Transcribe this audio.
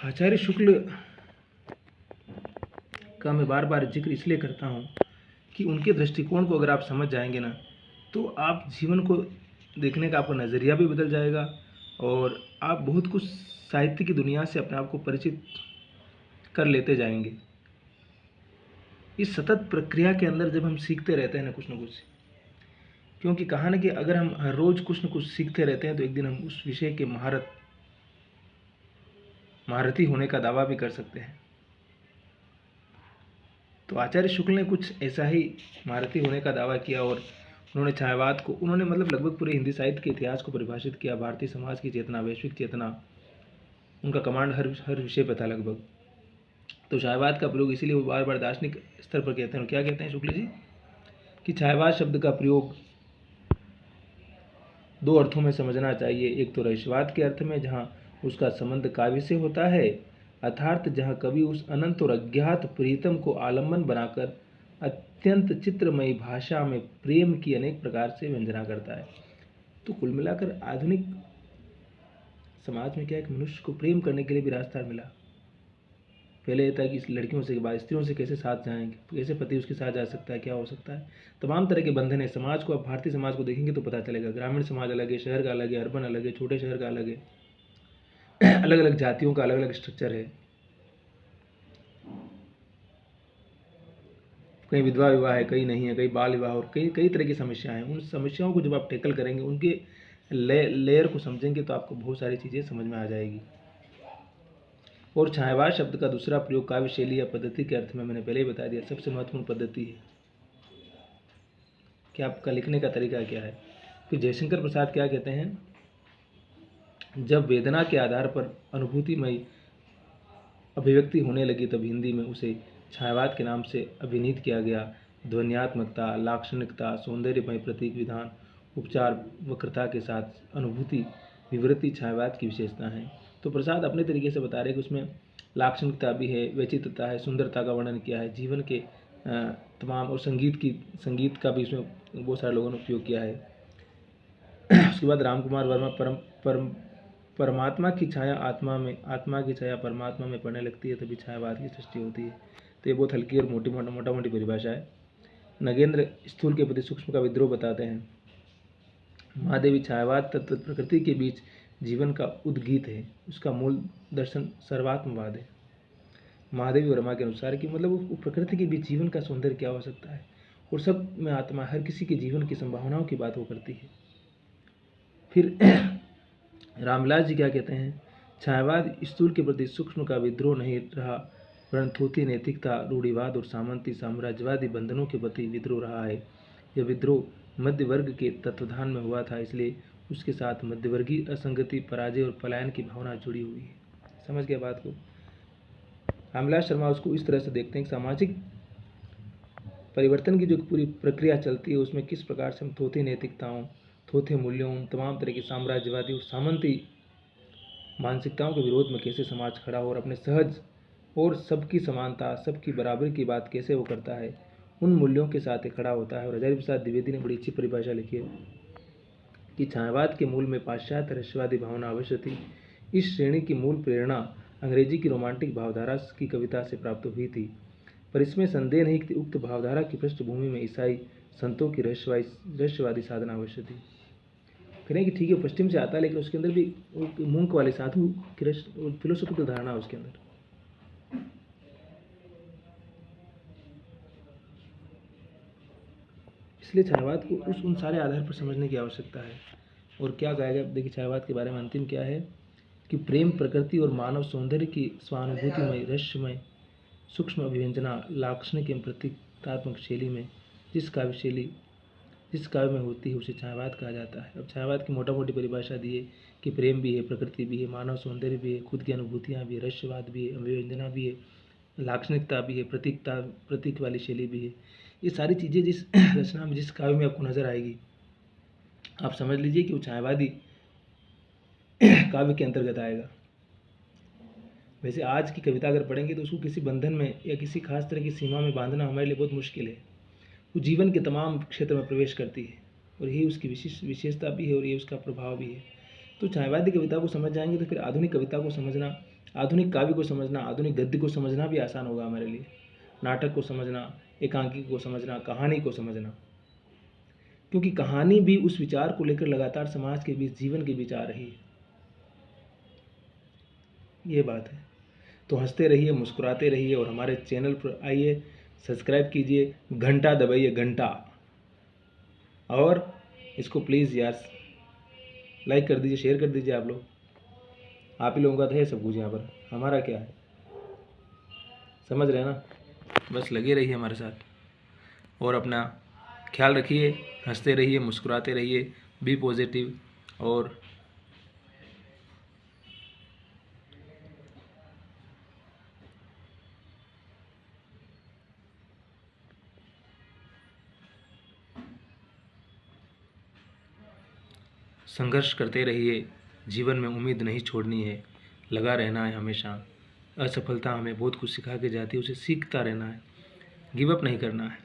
आचार्य शुक्ल का मैं बार बार जिक्र इसलिए करता हूँ कि उनके दृष्टिकोण को अगर आप समझ जाएंगे ना, तो आप जीवन को देखने का आपका नज़रिया भी बदल जाएगा और आप बहुत कुछ साहित्य की दुनिया से अपने आप को परिचित कर लेते जाएंगे। इस सतत प्रक्रिया के अंदर जब हम सीखते रहते हैं ना कुछ, क्योंकि कहा ना कि अगर हम हर रोज़ कुछ न कुछ सीखते रहते हैं तो एक दिन हम उस विषय के महारथी होने का दावा भी कर सकते हैं। तो आचार्य शुक्ल ने कुछ ऐसा ही महारथी होने का दावा किया और उन्होंने छायावाद को मतलब लगभग पूरे हिंदी साहित्य के इतिहास को परिभाषित किया। भारतीय समाज की चेतना, वैश्विक चेतना, उनका कमांड हर विषय पर था लगभग। तो छायावाद का प्रयोग इसीलिए वो बार बार दार्शनिक स्तर पर कहते हैं। क्या कहते हैं शुक्ल जी कि छायावाद शब्द का प्रयोग दो अर्थों में समझना चाहिए। एक तो रहस्यवाद के अर्थ में, जहाँ उसका संबंध काव्य से होता है, अर्थात जहाँ कवि उस अनंत और अज्ञात प्रीतम को आलम्बन बनाकर अत्यंत चित्रमयी भाषा में प्रेम की अनेक प्रकार से व्यंजना करता है। तो कुल मिलाकर आधुनिक समाज में क्या एक मनुष्य को प्रेम करने के लिए भी रास्ता मिला। पहले ये था कि लड़कियों से के बाद स्त्रियों से कैसे साथ जाएंगे, कैसे पति उसके साथ जा सकता है, क्या हो सकता है, तमाम तरह के बंधन है। समाज को, आप भारतीय समाज को देखेंगे तो पता चलेगा। ग्रामीण समाज अलग है, शहर का अलग है, अर्बन अलग है, छोटे शहर का अलग है, अलग अलग जातियों का अलग अलग स्ट्रक्चर है। कहीं विधवा विवाह है, कहीं नहीं है, कहीं बाल विवाह, और कई तरह की समस्याएं हैं। उन समस्याओं को जब आप टैकल करेंगे, उनके लेयर को समझेंगे तो आपको बहुत सारी चीज़ें समझ में आ जाएगी। और छायावाद शब्द का दूसरा प्रयोग काव्य शैली या पद्धति के अर्थ में मैंने पहले ही बता दिया, सबसे महत्वपूर्ण पद्धति है कि आपका लिखने का तरीका क्या है। फिर जयशंकर प्रसाद क्या कहते हैं, जब वेदना के आधार पर अनुभूतिमय अभिव्यक्ति होने लगी तब हिंदी में उसे छायावाद के नाम से अभिनीत किया गया। ध्वन्यात्मकता, लाक्षणिकता, सौंदर्यमय प्रतीक विधान, उपचार, वक्रता के साथ अनुभूति विवृत्ति छायावाद की विशेषता है। तो प्रसाद अपने तरीके से बता रहे हैं कि उसमें लाक्षणिकता भी है, वैचित्रता है, सुंदरता का वर्णन किया है, जीवन के तमाम, और संगीत का भी उसमें बहुत सारे लोगों ने उपयोग किया है। उसके बाद रामकुमार वर्मा परमात्मा की छाया आत्मा में, आत्मा की छाया परमात्मा में पड़ने लगती है तभी छायावाद की सृष्टि होती है। तो ये बहुत हल्की और मोटा मोटी परिभाषा है। नगेंद्र स्थूल के प्रति सूक्ष्म का विद्रोह बताते हैं। महादेवी छायावाद तत्व प्रकृति के बीच जीवन का उद्गीत है, उसका मूल दर्शन सर्वात्मवाद है। महादेवी वर्मा के अनुसार कि मतलब वो प्रकृति के बीच जीवन का सौंदर्य क्या हो सकता है, और सब में आत्मा, हर किसी के जीवन की संभावनाओं की बात वो करती है। फिर रामलाल जी क्या कहते हैं, छायावाद स्थूल के प्रति सूक्ष्म का विद्रोह नहीं रहा, वरन थोथी नैतिकता, रूढ़िवाद और सामंती साम्राज्यवादी बंधनों के प्रति विद्रोह रहा है। यह विद्रोह मध्य वर्ग के तत्वधान में हुआ था, इसलिए उसके साथ मध्यवर्गीय असंगति, पराजय और पलायन की भावना जुड़ी हुई है। समझ गया बात को। रामलाल शर्मा उसको इस तरह से देखते हैं कि सामाजिक परिवर्तन की जो पूरी प्रक्रिया चलती है उसमें किस प्रकार से हम थोथी नैतिकताओं, थोथे मूल्यों, तमाम तरह की साम्राज्यवादी और सामंती मानसिकताओं के विरोध में कैसे समाज खड़ा हो और अपने सहज और सबकी समानता, सबकी बराबरी की बात कैसे वो करता है, उन मूल्यों के साथ खड़ा होता है। और हजारी प्रसाद द्विवेदी ने बड़ी अच्छी परिभाषा लिखी है कि छायावाद के मूल में पाश्चात्य रहस्यवादी भावना अवश्य थी। इस श्रेणी की मूल प्रेरणा अंग्रेजी की रोमांटिक भावधारा की कविता से प्राप्त हुई थी, पर इसमें संदेह नहीं कि उक्त भावधारा की पृष्ठभूमि में ईसाई संतों की रहस्यवादी साधना अवश्य थी। कहें कि ठीक है पश्चिम से आता है, लेकिन उसके अंदर भी मूंग वाले साधु की फिलोसॉफिकल धारणा है उसके अंदर। इसलिए छायावाद को उन सारे आधार पर समझने की आवश्यकता है। और क्या कहा गया, देखिए छायावाद के बारे में अंतिम क्या है कि प्रेम, प्रकृति और मानव सौंदर्य की स्वानुभूतिमय, रहस्यमय, सूक्ष्म अभिव्यंजना लाक्षणिक एवं प्रतीकात्मक शैली में जिस काव्य में होती है उसे छायावाद कहा जाता है। अब छायावाद की मोटा मोटी परिभाषा दी है कि प्रेम भी है, प्रकृति भी है, मानव सौंदर्य भी है, खुद की अनुभूतियाँ भी है, रहस्यवाद भी है, अभिव्यंजना भी है, लाक्षणिकता भी है, प्रतीक वाली शैली भी है। ये सारी चीज़ें जिस रचना में, जिस काव्य में आपको नजर आएगी, आप समझ लीजिए कि वो छायावादी काव्य के अंतर्गत आएगा। वैसे आज की कविता अगर पढ़ेंगे तो उसको किसी बंधन में या किसी खास तरह की सीमा में बांधना हमारे लिए बहुत मुश्किल है। वो जीवन के तमाम क्षेत्र में प्रवेश करती है और यही उसकी विशेषता भी है और ये उसका प्रभाव भी है। तो छायावादी कविता को समझ जाएंगे तो फिर आधुनिक कविता को समझना, आधुनिक काव्य को समझना, आधुनिक गद्य को समझना भी आसान होगा हमारे लिए। नाटक को समझना, एकांकी को समझना, कहानी को समझना, क्योंकि कहानी भी उस विचार को लेकर लगातार समाज के बीच, जीवन के बीच आ रही है। ये बात है। तो हंसते रहिए, मुस्कुराते रहिए और हमारे चैनल पर आइए, सब्सक्राइब कीजिए, घंटा दबाइए, घंटा, और इसको प्लीज़ यार लाइक कर दीजिए, शेयर कर दीजिए। आप लोग, आप ही लोगों का तो है सब कुछ यहाँ पर, हमारा क्या है, समझ रहे हैं ना। बस लगे रहिए हमारे साथ और अपना ख्याल रखिए, हंसते रहिए, मुस्कुराते रहिए, बी पॉजिटिव। और संघर्ष करते रहिए, जीवन में उम्मीद नहीं छोड़नी है, लगा रहना है हमेशा। असफलता हमें बहुत कुछ सिखा के जाती है, उसे सीखता रहना है, गिव अप नहीं करना है।